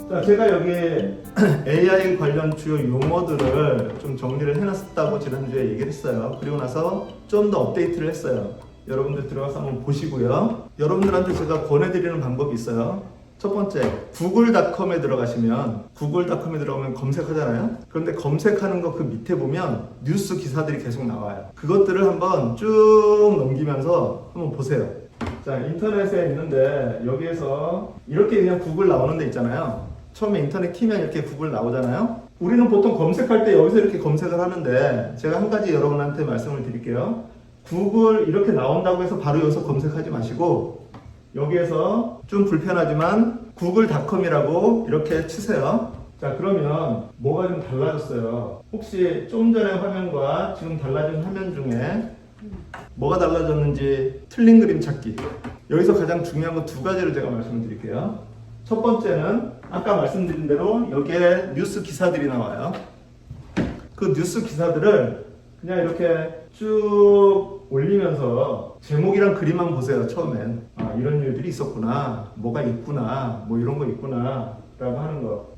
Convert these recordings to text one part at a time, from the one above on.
자, 제가 여기 AI 관련 주요 용어들을 좀 정리를 해놨다고 지난주에 얘기를 했어요. 그리고 나서 좀 더 업데이트를 했어요. 여러분들 들어가서 한번 보시고요. 여러분들한테 제가 권해드리는 방법이 있어요. 첫 번째, 구글닷컴에 들어가시면 검색하잖아요. 그런데 검색하는 거 그 밑에 보면 뉴스 기사들이 계속 나와요. 그것들을 한번 쭉 넘기면서 한번 보세요. 자, 인터넷에 있는데 여기에서 이렇게 그냥 구글 나오는 데 있잖아요. 처음에 인터넷 키면 이렇게 구글 나오잖아요. 우리는 보통 검색할 때 여기서 이렇게 검색을 하는데 제가 한 가지 여러분한테 말씀을 드릴게요. 구글 이렇게 나온다고 해서 바로 여기서 검색하지 마시고 여기에서 좀 불편하지만 구글닷컴이라고 이렇게 치세요. 자, 그러면 뭐가 좀 달라졌어요. 혹시 좀 전에 화면과 지금 달라진 화면 중에 뭐가 달라졌는지 틀린 그림 찾기. 여기서 가장 중요한 건 두 가지를 제가 말씀을 드릴게요. 첫 번째는 아까 말씀드린 대로 여기에 뉴스 기사들이 나와요. 그 뉴스 기사들을 그냥 이렇게 쭉 올리면서 제목이랑 그림만 보세요. 처음엔 아, 이런 일들이 있었구나, 뭐가 있구나, 뭐 이런 거 있구나 라고 하는 거.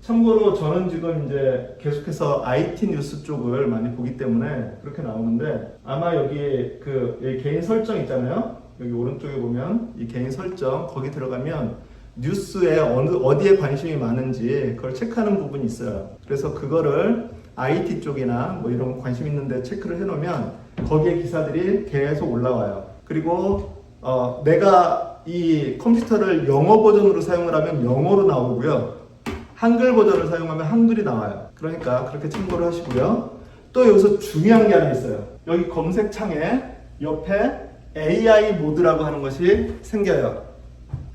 참고로 저는 지금 이제 계속해서 IT 뉴스 쪽을 많이 보기 때문에 그렇게 나오는데 아마 여기 여기 개인 설정 있잖아요. 여기 오른쪽에 보면 이 개인 설정 거기 들어가면 뉴스에 어디에 관심이 많은지 그걸 체크하는 부분이 있어요. 그래서 그거를 IT 쪽이나 뭐 이런 관심 있는데 체크를 해놓으면 거기에 기사들이 계속 올라와요. 그리고 내가 이 컴퓨터를 영어 버전으로 사용을 하면 영어로 나오고요. 한글 버전을 사용하면 한글이 나와요. 그러니까 그렇게 참고를 하시고요. 또 여기서 중요한 게 하나 있어요. 여기 검색창에 옆에 AI 모드라고 하는 것이 생겨요.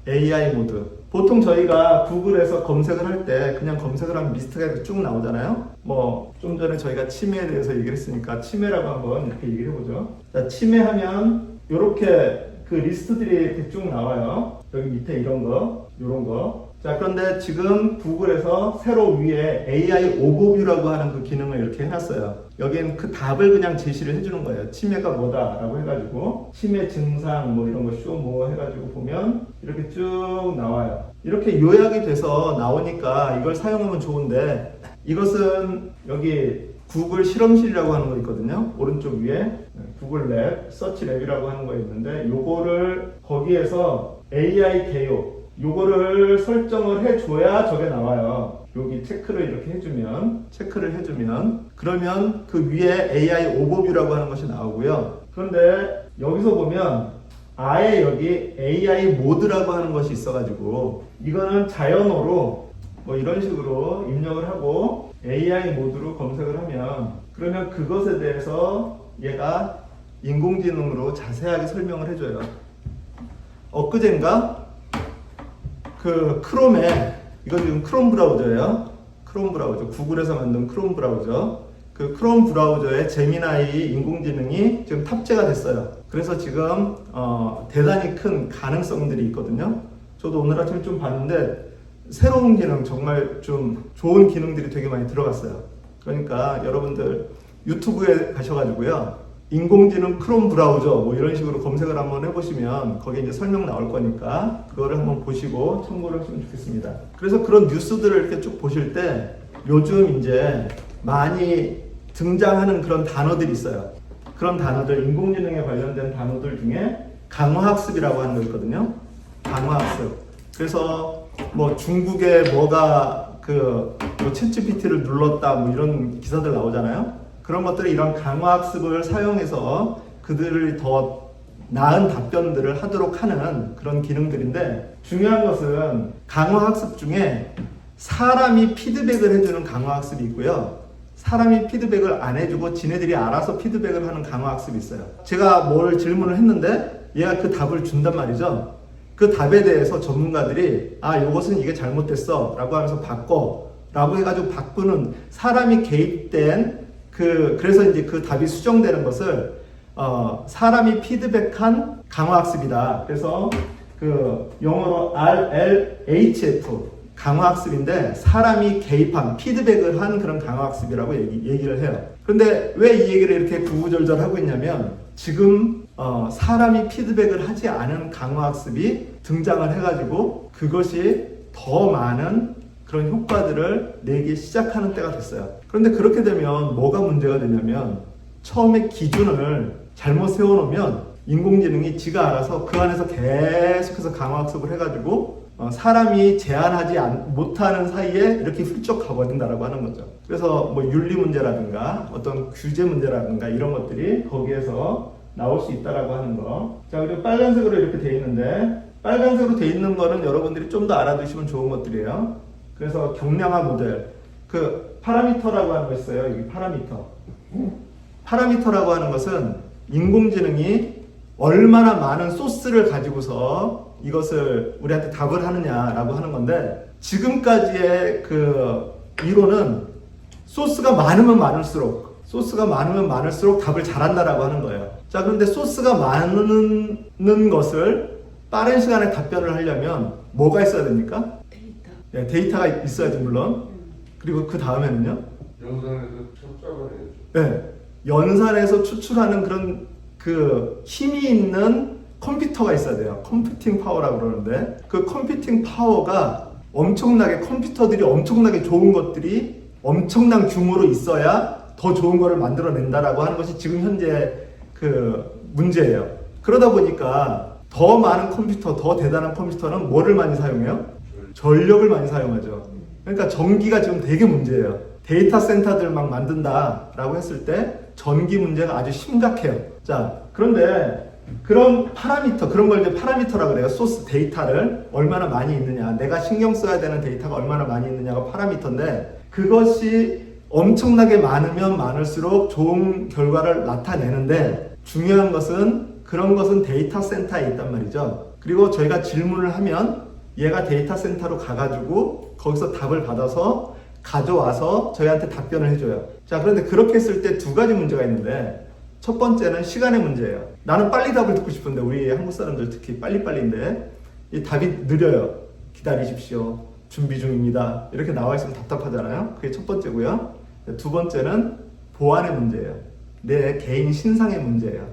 AI 모드. 보통 저희가 구글에서 검색을 할 때 그냥 검색을 하면 리스트가 쭉 나오잖아요. 뭐 좀 전에 저희가 치매에 대해서 얘기를 했으니까 치매라고 한번 이렇게 얘기를 해보죠. 자, 치매하면 이렇게 그 리스트들이 이렇게 쭉 나와요. 여기 밑에 이런 거, 이런 거. 자, 그런데 지금 구글에서 새로 위에 AI 오버뷰라고 하는 그 기능을 이렇게 해놨어요. 여기엔 그 답을 그냥 제시를 해주는 거예요. 치매가 뭐다라고 해가지고 치매 증상 뭐 이런 거 쇼 뭐 해가지고 보면 이렇게 쭉 나와요. 이렇게 요약이 돼서 나오니까 이걸 사용하면 좋은데 이것은 여기 구글 실험실이라고 하는 거 있거든요. 오른쪽 위에 구글 랩, 서치 랩이라고 하는 거 있는데 요거를 거기에서 AI 개요 요거를 설정을 해줘야 저게 나와요. 여기 체크를 이렇게 해주면 그러면 그 위에 AI 오버뷰라고 하는 것이 나오고요. 그런데 여기서 보면 아예 여기 AI 모드라고 하는 것이 있어가지고 이거는 자연어로 뭐 이런 식으로 입력을 하고 AI 모드로 검색을 하면 그러면 그것에 대해서 얘가 인공지능으로 자세하게 설명을 해줘요. 엊그젠가 그 크롬에 이거 지금 크롬 브라우저예요. 크롬 브라우저, 구글에서 만든 크롬 브라우저. 그 크롬 브라우저에 제미나이 인공지능이 지금 탑재가 됐어요. 그래서 지금 대단히 큰 가능성들이 있거든요. 저도 오늘 아침에 좀 봤는데 새로운 기능, 정말 좀 좋은 기능들이 되게 많이 들어갔어요. 그러니까 여러분들 유튜브에 가셔가지고요. 인공지능 크롬 브라우저 뭐 이런 식으로 검색을 한번 해보시면 거기에 이제 설명 나올 거니까 그거를 한번 보시고 참고를 하시면 좋겠습니다. 그래서 그런 뉴스들을 이렇게 쭉 보실 때 요즘 이제 많이 등장하는 그런 단어들이 있어요. 그런 단어들, 인공지능에 관련된 단어들 중에 강화학습이라고 하는 거 있거든요. 강화학습. 그래서 뭐 중국에 뭐가 뭐 챗GPT를 눌렀다 뭐 이런 기사들 나오잖아요. 그런 것들이 이런 강화학습을 사용해서 그들을 더 나은 답변들을 하도록 하는 그런 기능들인데 중요한 것은 강화학습 중에 사람이 피드백을 해주는 강화학습이 있고요. 사람이 피드백을 안 해주고 지네들이 알아서 피드백을 하는 강화학습이 있어요. 제가 뭘 질문을 했는데 얘가 그 답을 준단 말이죠. 그 답에 대해서 전문가들이 이것은 이게 잘못됐어 라고 하면서 바꿔 라고 해가지고 바꾸는 사람이 개입된 그래서 이제 그 답이 수정되는 것을 사람이 피드백한 강화학습이다. 그래서 영어로 RLHF 강화학습인데 사람이 개입한 피드백을 한 그런 강화학습이라고 얘기를 해요. 그런데 왜 이 얘기를 이렇게 구구절절 하고 있냐면 지금 사람이 피드백을 하지 않은 강화학습이 등장을 해가지고 그것이 더 많은 그런 효과들을 내기 시작하는 때가 됐어요. 그런데 그렇게 되면 뭐가 문제가 되냐면 처음에 기준을 잘못 세워놓으면 인공지능이 지가 알아서 그 안에서 계속해서 강화학습을 해가지고 사람이 제한하지 못하는 사이에 이렇게 훌쩍 가버린다라고 하는 거죠. 그래서 뭐 윤리 문제라든가 어떤 규제 문제라든가 이런 것들이 거기에서 나올 수 있다라고 하는 거. 자, 그리고 빨간색으로 이렇게 돼 있는데 빨간색으로 돼 있는 거는 여러분들이 좀 더 알아두시면 좋은 것들이에요. 그래서 경량화 모델, 그 파라미터라고 하는 거 있어요. 여기 파라미터. 파라미터라고 하는 것은 인공지능이 얼마나 많은 소스를 가지고서 이것을 우리한테 답을 하느냐라고 하는 건데, 지금까지의 그 이론은 소스가 많으면 많을수록 답을 잘한다라고 하는 거예요. 자, 그런데 소스가 많은 것을 빠른 시간에 답변을 하려면 뭐가 있어야 됩니까? 데이터. 네, 데이터가 있어야지 물론. 그리고 그 다음에는요? 연산에서 첩작을 해야죠. 네, 연산에서 추출하는 그런 그 힘이 있는 컴퓨터가 있어야 돼요. 컴퓨팅 파워라고 그러는데, 그 컴퓨팅 파워가 컴퓨터들이 엄청나게 좋은 것들이 엄청난 규모로 있어야 더 좋은 거를 만들어낸다라고 하는 것이 지금 현재 그 문제예요. 그러다 보니까 더 많은 컴퓨터, 더 대단한 컴퓨터는 뭐를 많이 사용해요? 전력을 많이 사용하죠. 그러니까 전기가 지금 되게 문제예요. 데이터 센터들 막 만든다라고 했을 때 전기 문제가 아주 심각해요. 자, 그런데 그런 파라미터, 그런 걸 이제 파라미터라고 그래요. 소스 데이터를 얼마나 많이 있느냐, 내가 신경 써야 되는 데이터가 얼마나 많이 있느냐가 파라미터인데, 그것이 엄청나게 많으면 많을수록 좋은 결과를 나타내는데, 중요한 것은 그런 것은 데이터 센터에 있단 말이죠. 그리고 저희가 질문을 하면 얘가 데이터 센터로 가가지고 거기서 답을 받아서 가져와서 저희한테 답변을 해줘요. 자, 그런데 그렇게 했을 때 두 가지 문제가 있는데, 첫 번째는 시간의 문제예요. 나는 빨리 답을 듣고 싶은데, 우리 한국 사람들 특히 빨리빨리인데 이 답이 느려요. 기다리십시오, 준비 중입니다, 이렇게 나와 있으면 답답하잖아요. 그게 첫 번째고요. 두 번째는 보안의 문제예요. 내 개인 신상의 문제예요.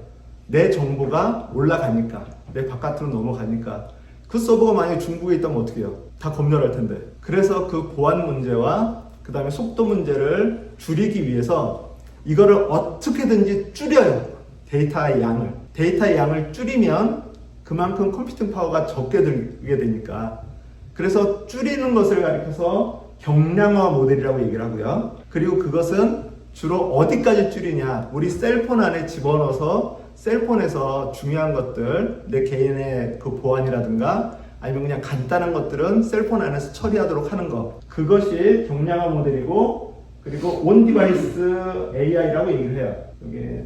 내 정보가 올라가니까, 내 바깥으로 넘어가니까. 그 서버가 만약에 중국에 있다면 어떻게 해요? 다 검열할 텐데. 그래서 그 보안 문제와 그 다음에 속도 문제를 줄이기 위해서 이거를 어떻게든지 줄여요. 데이터의 양을 줄이면 그만큼 컴퓨팅 파워가 적게 들게 되니까. 그래서 줄이는 것을 가리켜서 경량화 모델이라고 얘기를 하고요. 그리고 그것은 주로 어디까지 줄이냐, 우리 셀폰 안에 집어넣어서 셀폰에서 중요한 것들, 내 개인의 그 보안이라든가 아니면 그냥 간단한 것들은 셀폰 안에서 처리하도록 하는 거, 그것이 경량화 모델이고, 그리고 온 디바이스 AI라고 얘기를 해요. 여기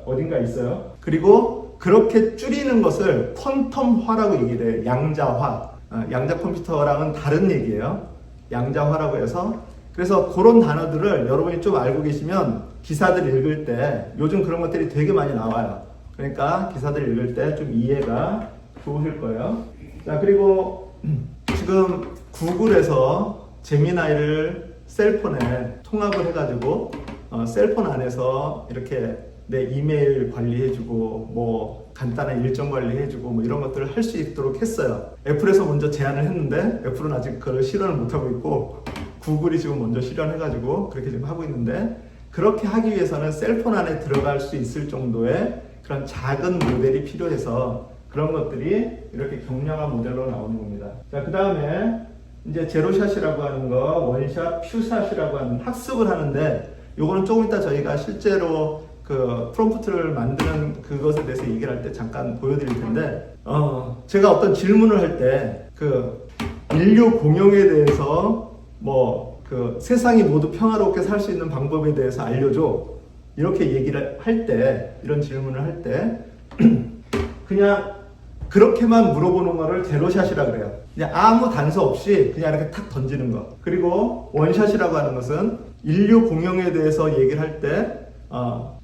어딘가 있어요. 그리고 그렇게 줄이는 것을 퀀텀화라고 얘기를 해요. 양자화. 양자 컴퓨터랑은 다른 얘기예요. 양자화라고 해서, 그래서 그런 단어들을 여러분이 좀 알고 계시면 기사들 읽을 때, 요즘 그런 것들이 되게 많이 나와요. 그러니까 기사들 읽을 때 좀 이해가 좋으실 거예요. 자, 그리고 지금 구글에서 제미나이를 셀폰에 통합을 해가지고 셀폰 안에서 이렇게 내 이메일 관리해주고 뭐 간단한 일정 관리해주고 뭐 이런 것들을 할 수 있도록 했어요. 애플에서 먼저 제안을 했는데 애플은 아직 그걸 실현을 못하고 있고, 구글이 지금 먼저 실현해가지고 그렇게 지금 하고 있는데, 그렇게 하기 위해서는 셀폰 안에 들어갈 수 있을 정도의 그런 작은 모델이 필요해서 그런 것들이 이렇게 경량화 모델로 나오는 겁니다. 자, 그 다음에 이제 제로샷이라고 하는 거, 원샷, 퓨샷이라고 하는 학습을 하는데, 요거는 조금 이따 저희가 실제로 그 프롬프트를 만드는 그것에 대해서 얘기를 할 때 잠깐 보여드릴 텐데, 제가 어떤 질문을 할 때 그 인류 공용에 대해서 뭐 그 세상이 모두 평화롭게 살 수 있는 방법에 대해서 알려줘, 이렇게 얘기를 할 때, 이런 질문을 할 때 그냥 그렇게만 물어보는 거를 제로샷이라고 그래요. 그냥 아무 단서 없이 그냥 이렇게 탁 던지는 거. 그리고 원샷이라고 하는 것은 인류 공용에 대해서 얘기를 할 때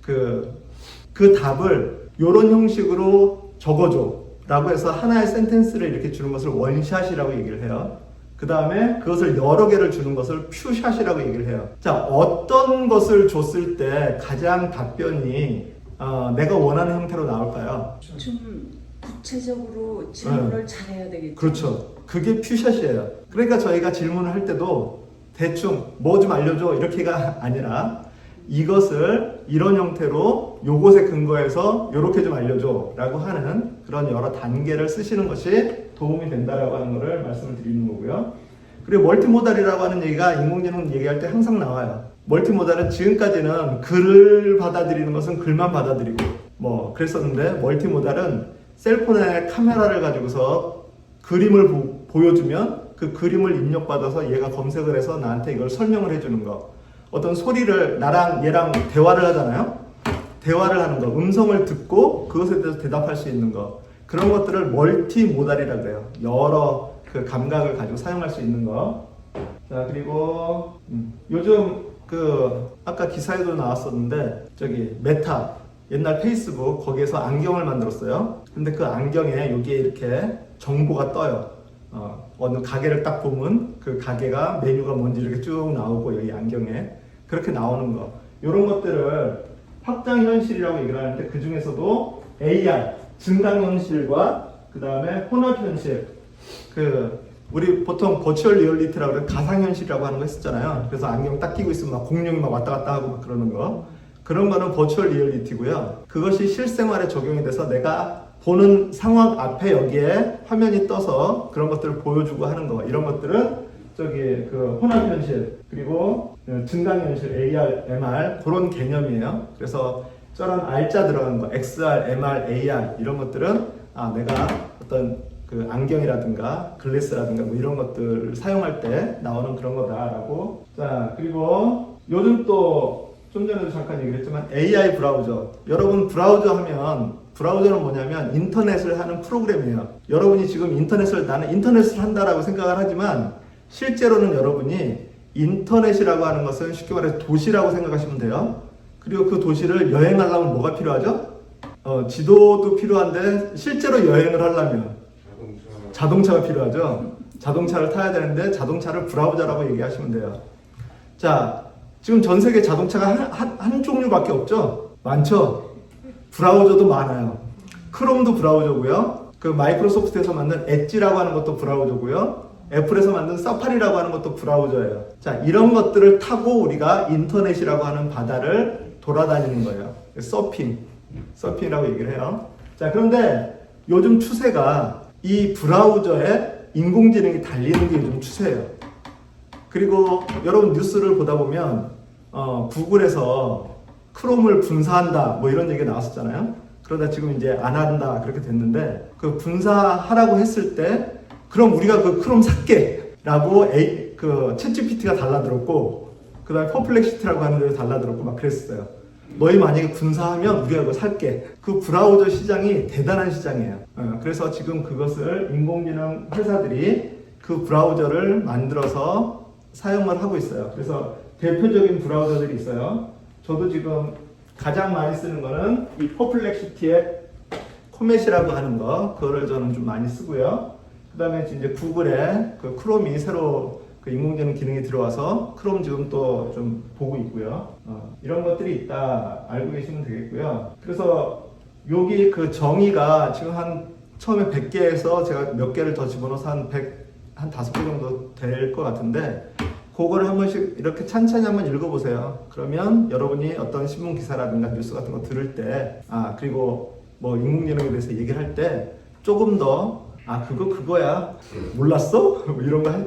그 답을 이런 형식으로 적어줘 라고 해서 하나의 센텐스를 이렇게 주는 것을 원샷이라고 얘기를 해요. 그 다음에 그것을 여러 개를 주는 것을 퓨샷이라고 얘기를 해요. 자, 어떤 것을 줬을 때 가장 답변이 내가 원하는 형태로 나올까요? 좀 구체적으로 질문을 잘해야 되겠죠. 그렇죠. 그게 퓨샷이에요. 그러니까 저희가 질문을 할 때도 대충 뭐 좀 알려줘 이렇게가 아니라 이것을 이런 형태로 요것에 근거해서 요렇게 좀 알려줘 라고 하는 그런 여러 단계를 쓰시는 것이 도움이 된다라고 하는 것을 말씀을 드리는 거고요. 그리고 멀티모달이라고 하는 얘기가 인공지능 얘기할 때 항상 나와요. 멀티모달은 지금까지는 글을 받아들이는 것은 글만 받아들이고 뭐 그랬었는데 멀티모달은 셀폰에 카메라를 가지고서 그림을 보여주면 그 그림을 입력받아서 얘가 검색을 해서 나한테 이걸 설명을 해주는 거. 어떤 소리를 나랑 얘랑 대화를 하잖아요. 대화를 하는 거, 음성을 듣고 그것에 대해서 대답할 수 있는 거. 그런 것들을 멀티모달이라고 해요. 여러 그 감각을 가지고 사용할 수 있는 거. 자, 그리고 요즘 그 아까 기사에도 나왔었는데 저기 메타 옛날 페이스북 거기에서 안경을 만들었어요. 근데 그 안경에 여기에 이렇게 정보가 떠요. 어느 가게를 딱 보면 그 가게가 메뉴가 뭔지 이렇게 쭉 나오고 여기 안경에 그렇게 나오는 거. 이런 것들을 확장현실이라고 얘기를 하는데 그 중에서도 AR 증강현실과 그 다음에 혼합현실 그 우리 보통 버추얼 리얼리티라고 그래 가상현실이라고 하는 거 했었잖아요. 그래서 안경 딱 끼고 있으면 막 공룡이 막 왔다 갔다 하고 막 그러는 거. 그런 거는 버추얼 리얼리티고요. 그것이 실생활에 적용이 돼서 내가 보는 상황 앞에 여기에 화면이 떠서 그런 것들을 보여주고 하는 거. 이런 것들은 저기 그 혼합현실 그리고 증강현실 AR, MR 그런 개념이에요. 그래서 저런 R자 들어간 거 XR, MR, AR 이런 것들은 내가 어떤 그 안경이라든가 글래스라든가 뭐 이런 것들을 사용할 때 나오는 그런 거다라고. 자, 그리고 요즘 또 좀 전에도 잠깐 얘기했지만 AI 브라우저. 여러분 브라우저 하면 브라우저는 뭐냐면 인터넷을 하는 프로그램이에요. 여러분이 지금 나는 인터넷을 한다라고 생각을 하지만 실제로는 여러분이 인터넷이라고 하는 것은 쉽게 말해서 도시라고 생각하시면 돼요. 그리고 그 도시를 여행하려면 뭐가 필요하죠? 지도도 필요한데 실제로 여행을 하려면 자동차가 필요하죠. 자동차를 타야 되는데 자동차를 브라우저라고 얘기하시면 돼요. 자, 지금 전 세계 자동차가 한 종류밖에 없죠? 많죠? 브라우저도 많아요. 크롬도 브라우저고요. 그 마이크로소프트에서 만든 엣지라고 하는 것도 브라우저고요. 애플에서 만든 사파리라고 하는 것도 브라우저예요. 자, 이런 것들을 타고 우리가 인터넷이라고 하는 바다를 돌아다니는 거예요. 서핑이라고 얘기를 해요. 자, 그런데 요즘 추세가 이 브라우저에 인공지능이 달리는 게 요즘 추세예요. 그리고 여러분 뉴스를 보다 보면 구글에서 크롬을 분사한다 뭐 이런 얘기가 나왔었잖아요. 그러다 지금 이제 안 한다 그렇게 됐는데 그 분사하라고 했을 때 그럼 우리가 그 크롬 살게 라고 그 챗GPT가 달라들었고 그 다음에 퍼플렉시티라고 하는 데도 달라들었고 막 그랬어요. 너희 만약에 분사하면 우리가 그거 살게. 그 브라우저 시장이 대단한 시장이에요. 그래서 지금 그것을 인공지능 회사들이 그 브라우저를 만들어서 사용을 하고 있어요. 그래서 대표적인 브라우저들이 있어요. 저도 지금 가장 많이 쓰는 거는 이 퍼플렉시티의 코멧이라고 하는 거, 그거를 저는 좀 많이 쓰고요. 그 다음에 이제 구글에 그 크롬이 새로 그 인공지능 기능이 들어와서 크롬 지금 또 좀 보고 있고요. 이런 것들이 있다 알고 계시면 되겠고요. 그래서 여기 그 정의가 지금 처음에 100개에서 제가 몇 개를 더 집어넣어서 한 5개 정도 될 것 같은데 그거를 한 번씩 이렇게 찬찬히 한번 읽어보세요. 그러면 여러분이 어떤 신문 기사라든가 뉴스 같은 거 들을 때, 그리고 뭐 인공지능에 대해서 얘기를 할 때 조금 더, 그거야. 몰랐어?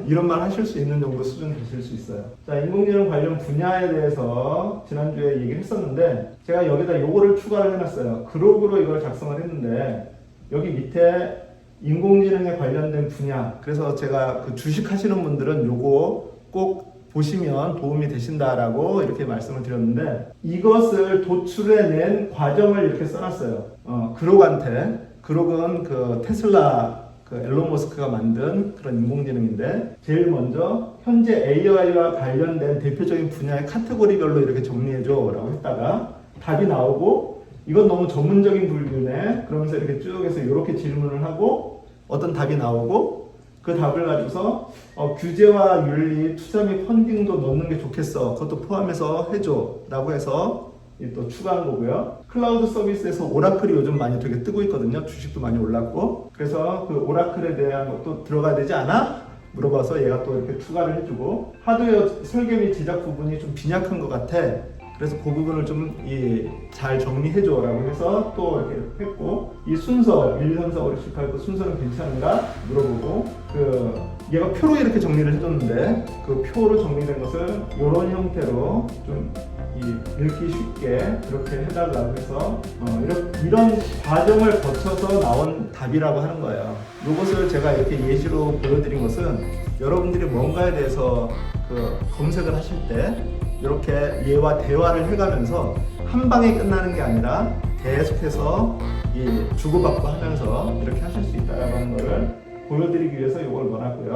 이런 말 하실 수 있는 정도 수준 되실 수 있어요. 자, 인공지능 관련 분야에 대해서 지난주에 얘기를 했었는데, 제가 여기다 요거를 추가를 해놨어요. 그룹으로 이걸 작성을 했는데, 여기 밑에 인공지능에 관련된 분야, 그래서 제가 그 주식 하시는 분들은 요거 꼭 보시면 도움이 되신다라고 이렇게 말씀을 드렸는데 이것을 도출해낸 과정을 이렇게 써놨어요. 그록은 그 테슬라 그 앨런 머스크가 만든 그런 인공지능인데 제일 먼저 현재 AI와 관련된 대표적인 분야의 카테고리별로 이렇게 정리해줘 라고 했다가 답이 나오고 이건 너무 전문적인 분류네 그러면서 이렇게 쭉 해서 이렇게 질문을 하고 어떤 답이 나오고 그 답을 가지고서 규제와 윤리, 투자 및 펀딩도 넣는 게 좋겠어. 그것도 포함해서 해줘. 라고 해서 또 추가한 거고요. 클라우드 서비스에서 오라클이 요즘 많이 되게 뜨고 있거든요. 주식도 많이 올랐고. 그래서 그 오라클에 대한 것도 들어가야 되지 않아? 물어봐서 얘가 또 이렇게 추가를 해주고, 하드웨어 설계 및 제작 부분이 좀 빈약한 것 같아. 그래서 그 부분을 좀 잘 정리해줘라고 해서 또 이렇게 했고, 이 순서 1, 2, 3, 4, 5, 6, 7, 8 그 순서는 괜찮은가 물어보고, 얘가 표로 이렇게 정리를 해줬는데 그 표로 정리된 것을 이런 형태로 좀 읽기 쉽게 그렇게 해달라고 해서 이런 과정을 거쳐서 나온 답이라고 하는 거예요. 이것을 제가 이렇게 예시로 보여드린 것은 여러분들이 뭔가에 대해서 검색을 하실 때 이렇게 얘와 대화를 해가면서 한 방에 끝나는 게 아니라 계속해서 주고받고 하면서 이렇게 하실 수 있다는 것을 보여드리기 위해서 이걸 넣어놨고요.